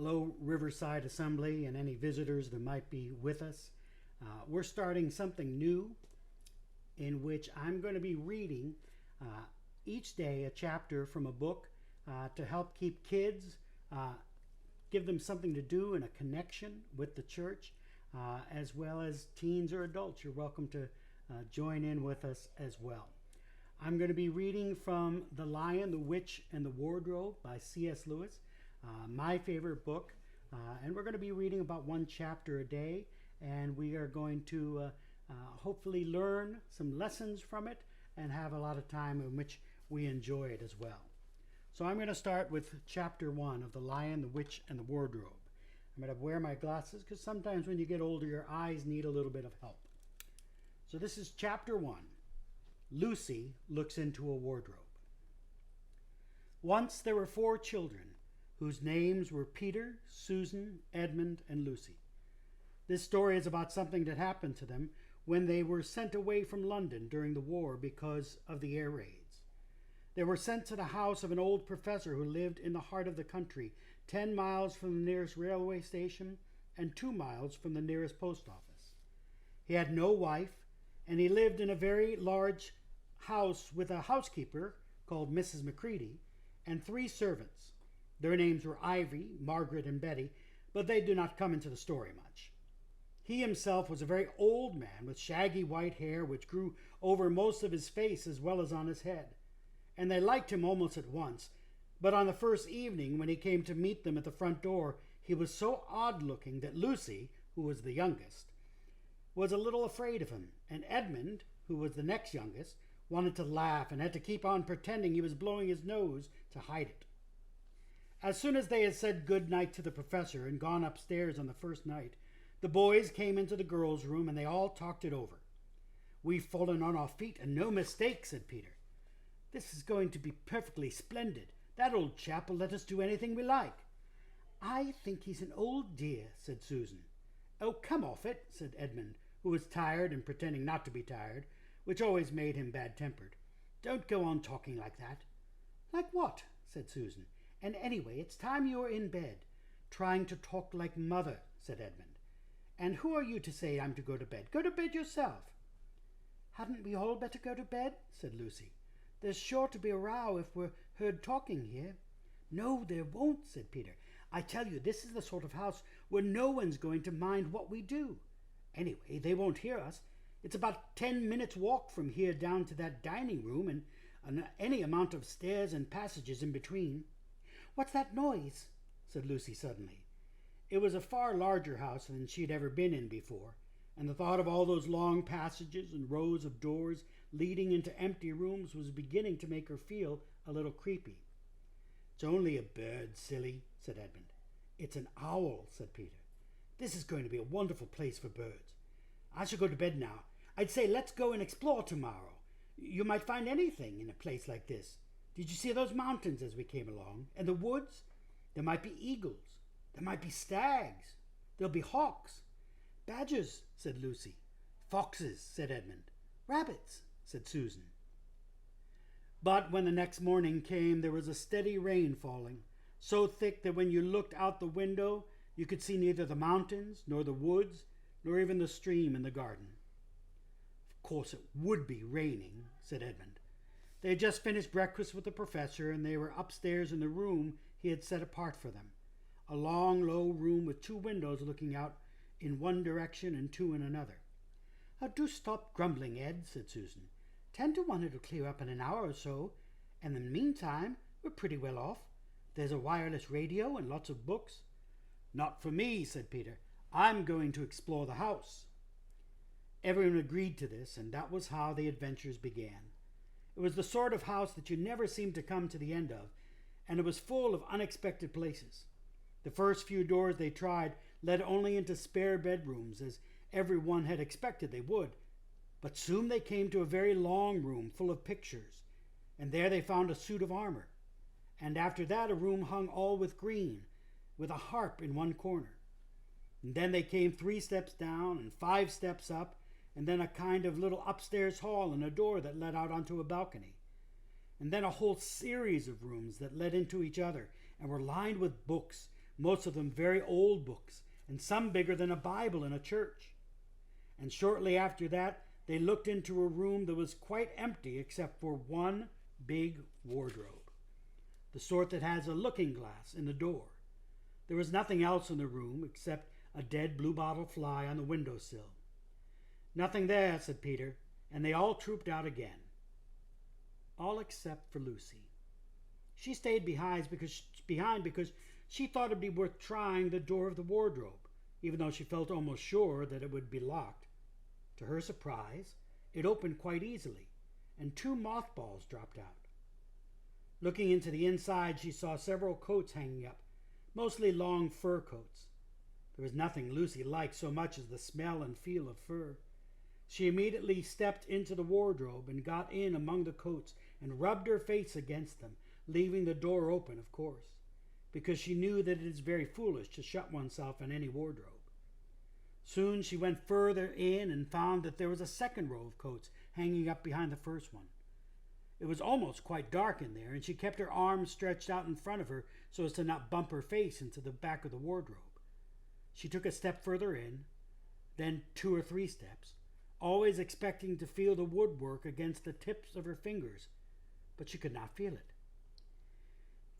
Hello, Riverside Assembly, and any visitors that might be with us. We're starting something new in which I'm going to be reading each day a chapter from a book to help keep kids, give them something to do and a connection with the church, as well as teens or adults. You're welcome to join in with us as well. I'm going to be reading from The Lion, the Witch, and the Wardrobe by C.S. Lewis, my favorite book. And we're going to be reading about one chapter a day, and we are going to hopefully learn some lessons from it and have a lot of time in which we enjoy it as well. So I'm going to start with chapter 1 of The Lion, the Witch, and the Wardrobe. I'm going to wear my glasses because sometimes when you get older, your eyes need a little bit of help. So this is chapter 1. Lucy looks into a wardrobe. Once there were 4 children whose names were Peter, Susan, Edmund, and Lucy. This story is about something that happened to them when they were sent away from London during the war because of the air raids. They were sent to the house of an old professor who lived in the heart of the country, 10 miles from the nearest railway station and 2 miles from the nearest post office. He had no wife, and he lived in a very large house with a housekeeper called Mrs. Macready and 3 servants. Their names were Ivy, Margaret, and Betty, but they do not come into the story much. He himself was a very old man with shaggy white hair which grew over most of his face as well as on his head, and they liked him almost at once. But on the first evening when he came to meet them at the front door, he was so odd-looking that Lucy, who was the youngest, was a little afraid of him, and Edmund, who was the next youngest, wanted to laugh and had to keep on pretending he was blowing his nose to hide it. As soon as they had said good night to the professor and gone upstairs on the first night, the boys came into the girls' room and they all talked it over. "We've fallen on our feet, and no mistake," said Peter. "This is going to be perfectly splendid. That old chap will let us do anything we like." "I think he's an old dear," said Susan. "Oh, come off it," said Edmund, who was tired and pretending not to be tired, which always made him bad-tempered. "Don't go on talking like that." "Like what?" said Susan. "And anyway, it's time you were in bed." "Trying to talk like mother," said Edmund. "And who are you to say I'm to go to bed? Go to bed yourself." "Hadn't we all better go to bed?" said Lucy. "There's sure to be a row if we're heard talking here." "No, there won't," said Peter. "I tell you, this is the sort of house where no one's going to mind what we do. Anyway, they won't hear us. It's about 10 minutes' walk from here down to that dining room, and any amount of stairs and passages in between." "What's that noise?" said Lucy suddenly. It was a far larger house than she had ever been in before, and the thought of all those long passages and rows of doors leading into empty rooms was beginning to make her feel a little creepy. "It's only a bird, silly," said Edmund. "It's an owl," said Peter. "This is going to be a wonderful place for birds. I shall go to bed now. I'd say let's go and explore tomorrow. You might find anything in a place like this. Did you see those mountains as we came along? And the woods? There might be eagles. There might be stags. There'll be hawks." "Badgers," said Lucy. "Foxes," said Edmund. "Rabbits," said Susan. But when the next morning came, there was a steady rain falling, so thick that when you looked out the window, you could see neither the mountains, nor the woods, nor even the stream in the garden. "Of course it would be raining," said Edmund. They had just finished breakfast with the professor, and they were upstairs in the room he had set apart for them, a long, low room with 2 windows looking out in one direction and 2 in another. "Oh, do stop grumbling, Ed," said Susan. 10 to 1 it'll clear up in an hour or so, and in the meantime we're pretty well off. There's a wireless radio and lots of books." "Not for me," said Peter. "I'm going to explore the house." Everyone agreed to this, and that was how the adventures began. It was the sort of house that you never seemed to come to the end of, and it was full of unexpected places. The first few doors they tried led only into spare bedrooms, as everyone had expected they would, but soon they came to a very long room full of pictures, and there they found a suit of armor, and after that a room hung all with green, with a harp in one corner. And then they came 3 steps down and 5 steps up, and then a kind of little upstairs hall and a door that led out onto a balcony. And then a whole series of rooms that led into each other and were lined with books, most of them very old books, and some bigger than a Bible in a church. And shortly after that, they looked into a room that was quite empty except for one big wardrobe, the sort that has a looking glass in the door. There was nothing else in the room except a dead bluebottle fly on the windowsill. "Nothing there," said Peter, and they all trooped out again. All except for Lucy. She stayed behind because she thought it'd be worth trying the door of the wardrobe, even though she felt almost sure that it would be locked. To her surprise, it opened quite easily, and 2 mothballs dropped out. Looking into the inside, she saw several coats hanging up, mostly long fur coats. There was nothing Lucy liked so much as the smell and feel of fur. She immediately stepped into the wardrobe and got in among the coats and rubbed her face against them, leaving the door open, of course, because she knew that it is very foolish to shut oneself in any wardrobe. Soon she went further in and found that there was a second row of coats hanging up behind the first one. It was almost quite dark in there, and she kept her arms stretched out in front of her so as to not bump her face into the back of the wardrobe. She took a step further in, then 2 or 3 steps, always expecting to feel the woodwork against the tips of her fingers, but she could not feel it.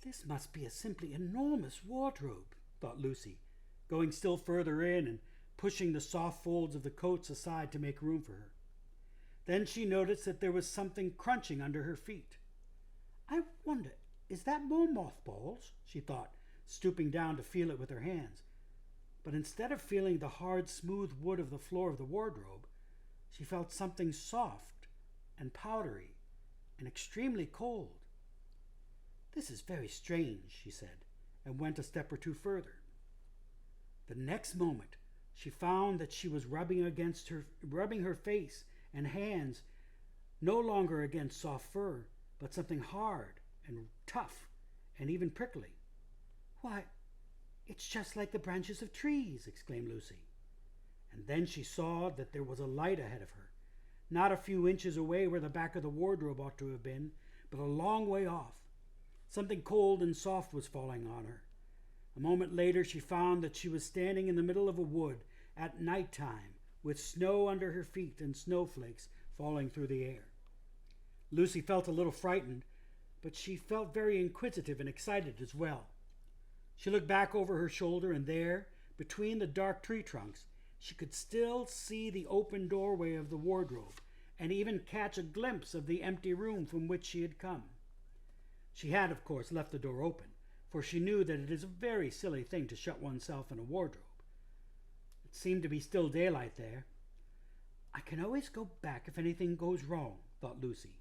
"This must be a simply enormous wardrobe," thought Lucy, going still further in and pushing the soft folds of the coats aside to make room for her. Then she noticed that there was something crunching under her feet. "I wonder, is that more mothballs?" she thought, stooping down to feel it with her hands. But instead of feeling the hard, smooth wood of the floor of the wardrobe, she felt something soft and powdery and extremely cold. "This is very strange," she said, and went a step or 2 further. The next moment, she found that she was rubbing her face and hands no longer against soft fur, but something hard and tough and even prickly. "Why, it's just like the branches of trees!" exclaimed Lucy. And then she saw that there was a light ahead of her, not a few inches away where the back of the wardrobe ought to have been, but a long way off. Something cold and soft was falling on her. A moment later she found that she was standing in the middle of a wood at night time, with snow under her feet and snowflakes falling through the air. Lucy felt a little frightened, but she felt very inquisitive and excited as well. She looked back over her shoulder, and there, between the dark tree trunks, she could still see the open doorway of the wardrobe, and even catch a glimpse of the empty room from which she had come. She had, of course, left the door open, for she knew that it is a very silly thing to shut oneself in a wardrobe. It seemed to be still daylight there. "I can always go back if anything goes wrong," thought Lucy.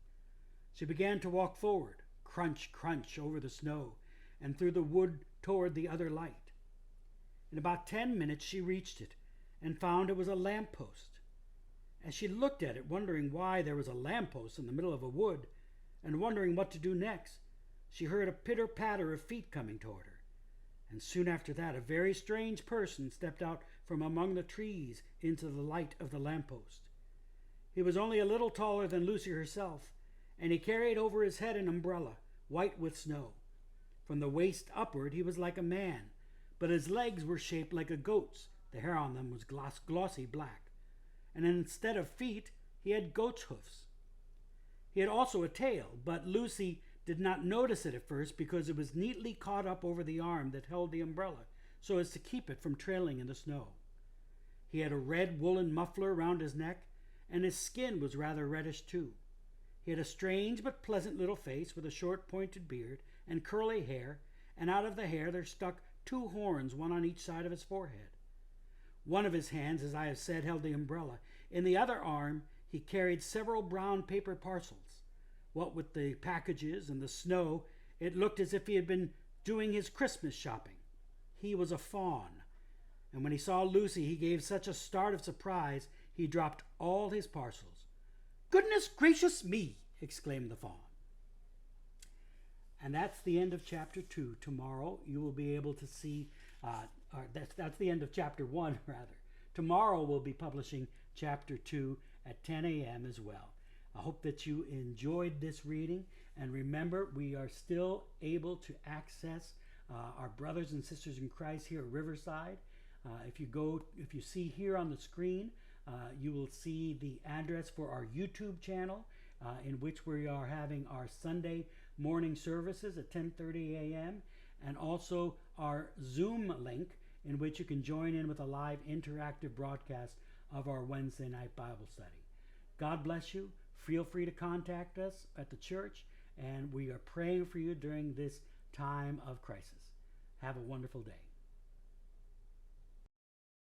She began to walk forward, crunch, crunch, over the snow, and through the wood toward the other light. In about 10 minutes she reached it, and found it was a lamppost. As she looked at it, wondering why there was a lamppost in the middle of a wood, and wondering what to do next, she heard a pitter-patter of feet coming toward her, and soon after that a very strange person stepped out from among the trees into the light of the lamppost. He was only a little taller than Lucy herself, and he carried over his head an umbrella, white with snow. From the waist upward he was like a man, but his legs were shaped like a goat's. The hair on them was glossy black, and instead of feet he had goat's hoofs. He had also a tail, but Lucy did not notice it at first because it was neatly caught up over the arm that held the umbrella, so as to keep it from trailing in the snow. He had a red woolen muffler round his neck, and his skin was rather reddish too. He had a strange but pleasant little face with a short pointed beard and curly hair, and out of the hair there stuck 2 horns, one on each side of his forehead. One of his hands, as I have said, held the umbrella. In the other arm he carried several brown paper parcels. What with the packages and the snow, it looked as if he had been doing his Christmas shopping. He was a faun, and when he saw Lucy he gave such a start of surprise he dropped all his parcels. "Goodness gracious me!" exclaimed the faun. And that's the end of chapter 2. Tomorrow you will be able to see, that's the end of chapter 1, rather. Tomorrow we'll be publishing chapter 2 at 10 a.m. as well. I hope that you enjoyed this reading, and remember, we are still able to access our brothers and sisters in Christ here at Riverside. If you see here on the screen, you will see the address for our YouTube channel, in which we are having our Sunday morning services at 10:30 a.m. and also our Zoom link, in which you can join in with a live interactive broadcast of our Wednesday night Bible study. God bless you. Feel free to contact us at the church, and we are praying for you during this time of crisis. Have a wonderful day.